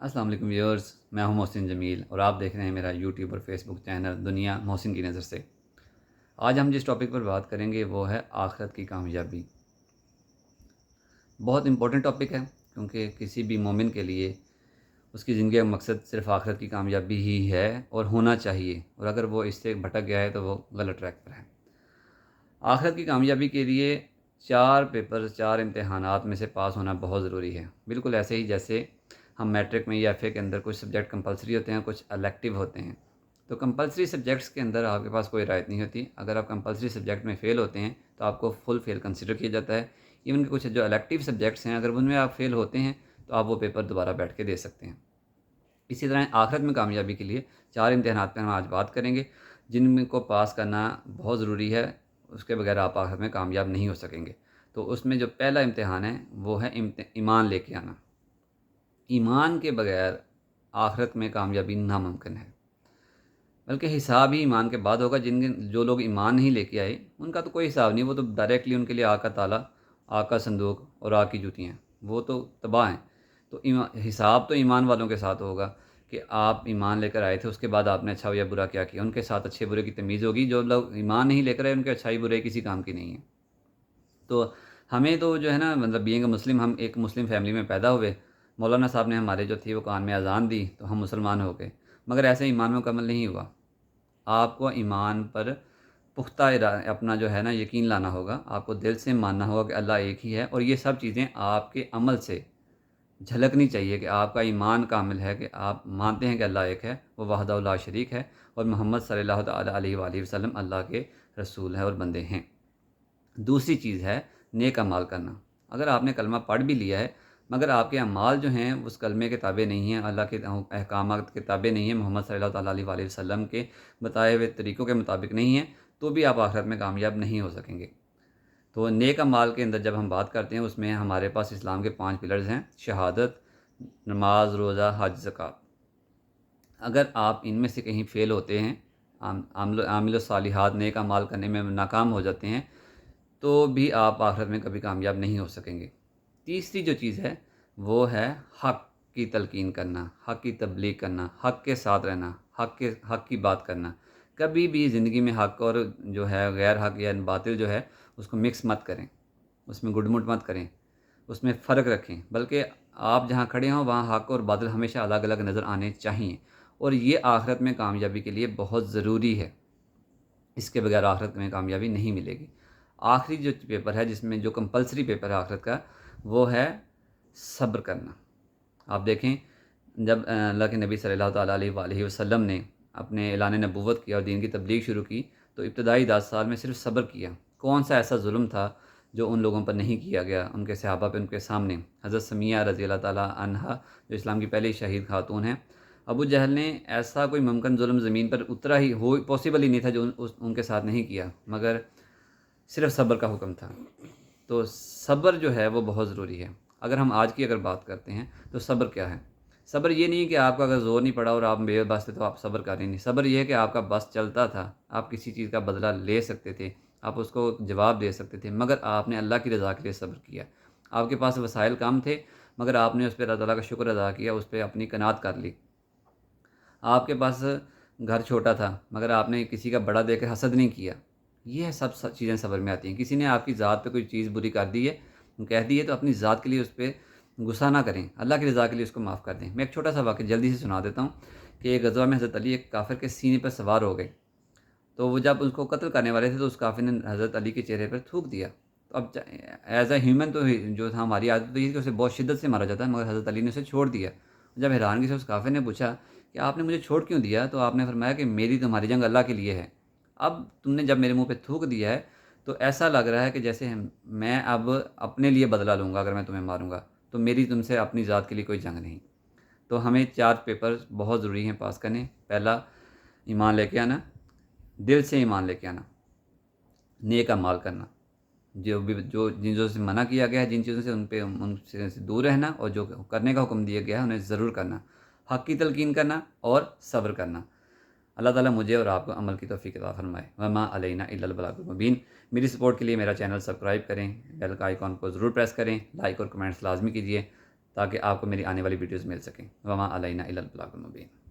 السلام علیکم ویورز، میں ہوں محسن جمیل اور آپ دیکھ رہے ہیں میرا یوٹیوب اور فیس بک چینل دنیا محسن کی نظر سے۔ آج ہم جس ٹاپک پر بات کریں گے وہ ہے آخرت کی کامیابی۔ بہت امپورٹنٹ ٹاپک ہے کیونکہ کسی بھی مومن کے لیے اس کی زندگی کا مقصد صرف آخرت کی کامیابی ہی ہے اور ہونا چاہیے، اور اگر وہ اس سے بھٹک گیا ہے تو وہ غلط ٹریک پر ہے۔ آخرت کی کامیابی کے لیے 4 امتحانات میں سے پاس ہونا بہت ضروری ہے، بالکل ایسے ہی جیسے ہم میٹرک میں یا ایف اے کے اندر کچھ سبجیکٹ کمپلسری ہوتے ہیں، کچھ الیکٹیو ہوتے ہیں۔ تو کمپلسری سبجیکٹس کے اندر آپ کے پاس کوئی رعایت نہیں ہوتی۔ اگر آپ کمپلسری سبجیکٹ میں فیل ہوتے ہیں تو آپ کو فل فیل کنسیڈر کیا جاتا ہے۔ ایون کہ کچھ جو الیکٹیو سبجیکٹس ہیں، اگر ان میں آپ فیل ہوتے ہیں تو آپ وہ پیپر دوبارہ بیٹھ کے دے سکتے ہیں۔ اسی طرح آخرت میں کامیابی کے لیے 4 امتحانات پر ہم آج بات کریں گے، جن کو پاس کرنا بہت ضروری ہے، اس کے بغیر آپ آخرت میں کامیاب نہیں ہو سکیں گے۔ تو اس میں جو پہلا امتحان ہے وہ ہے ایمان لے کے آنا۔ ایمان کے بغیر آخرت میں کامیابی ناممکن ہے، بلکہ حساب ہی ایمان کے بعد ہوگا۔ جو لوگ ایمان نہیں لے کے آئے ان کا تو کوئی حساب نہیں، وہ تو ڈائریکٹلی ان کے لیے آگ کا تالا، آگ کا صندوق اور آگ کی جوتیاں ہیں، وہ تو تباہ ہیں۔ تو حساب تو ایمان والوں کے ساتھ ہوگا کہ آپ ایمان لے کر آئے تھے، اس کے بعد آپ نے اچھا یا برا کیا کیا، ان کے ساتھ اچھے برے کی تمیز ہوگی۔ جو لوگ ایمان نہیں لے کر آئے ان کے اچھائی برے کسی کام کی نہیں ہے۔ تو ہمیں تو جو ہے نا، مطلب بینگ اے مسلم، ہم ایک مسلم فیملی میں پیدا ہوئے، مولانا صاحب نے ہمارے جو تھی وہ کان میں اذان دی تو ہم مسلمان ہو گئے، مگر ایسے ایمان میں مکمل نہیں ہوا۔ آپ کو ایمان پر پختہ اپنا جو ہے نا یقین لانا ہوگا، آپ کو دل سے ماننا ہوگا کہ اللہ ایک ہی ہے، اور یہ سب چیزیں آپ کے عمل سے جھلکنی چاہیے کہ آپ کا ایمان کامل ہے، کہ آپ مانتے ہیں کہ اللہ ایک ہے، وہ وحدہ لا شریک ہے، اور محمد صلی اللہ تعالیٰ علیہ وآلہ وسلم اللہ کے رسول ہیں اور بندے ہیں۔ دوسری چیز ہے نیک اعمال کرنا۔ اگر آپ نے کلمہ پڑھ بھی لیا ہے مگر آپ کے اعمال جو ہیں اس کلمے کے تابع نہیں ہیں، اللہ کے احکامات کے تابع نہیں ہیں، محمد صلی اللہ تعالیٰ علیہ وآلہ وسلم کے بتائے ہوئے طریقوں کے مطابق نہیں ہیں، تو بھی آپ آخرت میں کامیاب نہیں ہو سکیں گے۔ تو نیک اعمال کے اندر جب ہم بات کرتے ہیں، اس میں ہمارے پاس اسلام کے 5 پلرز ہیں: شہادت، نماز، روزہ، حج، زکوٰۃ۔ اگر آپ ان میں سے کہیں فیل ہوتے ہیں، عامل الصالحات نیک اعمال کرنے میں ناکام ہو جاتے ہیں، تو بھی آپ آخرت میں کبھی کامیاب نہیں ہو سکیں گے۔ تیسری جو چیز ہے وہ ہے حق کی تلقین کرنا، حق کی تبلیغ کرنا، حق کے ساتھ رہنا، حق کی بات کرنا۔ کبھی بھی زندگی میں حق اور جو ہے غیر حق یا باطل جو ہے اس کو مکس مت کریں، اس میں گڈ مٹ مت کریں، اس میں فرق رکھیں، بلکہ آپ جہاں کھڑے ہوں وہاں حق اور باطل ہمیشہ الگ الگ نظر آنے چاہیے، اور یہ آخرت میں کامیابی کے لیے بہت ضروری ہے۔ اس کے بغیر آخرت میں کامیابی نہیں ملے گی۔ آخری جو پیپر ہے، جس میں جو کمپلسری پیپر ہے آخرت کا، وہ ہے صبر کرنا۔ آپ دیکھیں، جب اللہ کے نبی صلی اللہ تعالیٰ علیہ وآلہ وسلم نے اپنے اعلان نبوت کیا اور دین کی تبلیغ شروع کی، تو ابتدائی 10 سال میں صرف صبر کیا۔ کون سا ایسا ظلم تھا جو ان لوگوں پر نہیں کیا گیا، ان کے صحابہ پہ، ان کے سامنے؟ حضرت سمیہ رضی اللہ تعالیٰ عنہا، جو اسلام کی پہلی شہید خاتون ہیں، ابو جہل نے ایسا کوئی ممکن ظلم زمین پر اترا ہی ہو، پاسبل ہی نہیں تھا جو ان کے ساتھ نہیں کیا، مگر صرف صبر کا حکم تھا۔ تو صبر جو ہے وہ بہت ضروری ہے۔ اگر ہم آج کی اگر بات کرتے ہیں تو صبر کیا ہے؟ صبر یہ نہیں کہ آپ کا اگر زور نہیں پڑا اور آپ بے بس تھے تو آپ صبر کر رہے نہیں۔ صبر یہ ہے کہ آپ کا بس چلتا تھا، آپ کسی چیز کا بدلہ لے سکتے تھے، آپ اس کو جواب دے سکتے تھے، مگر آپ نے اللہ کی رضا کے لیے صبر کیا۔ آپ کے پاس وسائل کم تھے مگر آپ نے اس پہ اللہ تعالیٰ کا شکر ادا کیا، اس پہ اپنی قناعت کر لی۔ آپ کے پاس گھر چھوٹا تھا مگر آپ نے کسی کا بڑا دے کر حسد نہیں کیا۔ یہ سب چیزیں صبر میں آتی ہیں۔ کسی نے آپ کی ذات پہ کوئی چیز بری کر دی ہے، کہہ دی ہے، تو اپنی ذات کے لیے اس پہ غصہ نہ کریں، اللہ کی رضا کے لیے اس کو معاف کر دیں۔ میں ایک چھوٹا سا واقعہ جلدی سے سنا دیتا ہوں کہ ایک غزوہ میں حضرت علی ایک کافر کے سینے پر سوار ہو گئے، تو وہ جب اس کو قتل کرنے والے تھے تو اس کافر نے حضرت علی کے چہرے پر تھوک دیا۔ تو اب ایز اے ہیومن تو جو تھا، ہماری عادت تو یہ کہ اسے بہت شدت سے مارا جاتا ہے، مگر حضرت علی نے اسے چھوڑ دیا۔ جب حیرانگی سے اس کافر نے پوچھا کہ آپ نے مجھے چھوڑ کیوں دیا، تو آپ نے فرمایا کہ میری تمہاری جنگ اللہ کے لیے ہے۔ اب تم نے جب میرے منہ پہ تھوک دیا ہے تو ایسا لگ رہا ہے کہ جیسے میں اب اپنے لیے بدلہ لوں گا، اگر میں تمہیں ماروں گا تو میری تم سے اپنی ذات کے لیے کوئی جنگ نہیں۔ تو ہمیں 4 پیپر بہت ضروری ہیں پاس کرنے۔ پہلا، ایمان لے کے آنا، دل سے ایمان لے کے آنا، نیک اعمال کرنا، جو جن چیزوں سے منع کیا گیا ہے، جن چیزوں سے ان سے دور رہنا، اور جو کرنے کا حکم دیا گیا ہے انہیں ضرور کرنا، حق کی تلقین کرنا اور صبر کرنا۔ اللہ تعالیٰ مجھے اور آپ کو عمل کی توفیق عطا فرمائے۔ وما علینا الا البلاغ المبین۔ میری سپورٹ کے لیے میرا چینل سبسکرائب کریں، بیل کا آئیکن کو ضرور پریس کریں، لائک اور کمنٹس لازمی کیجیے تاکہ آپ کو میری آنے والی ویڈیوز مل سکیں۔ وما علینا الا البلاغ المبین۔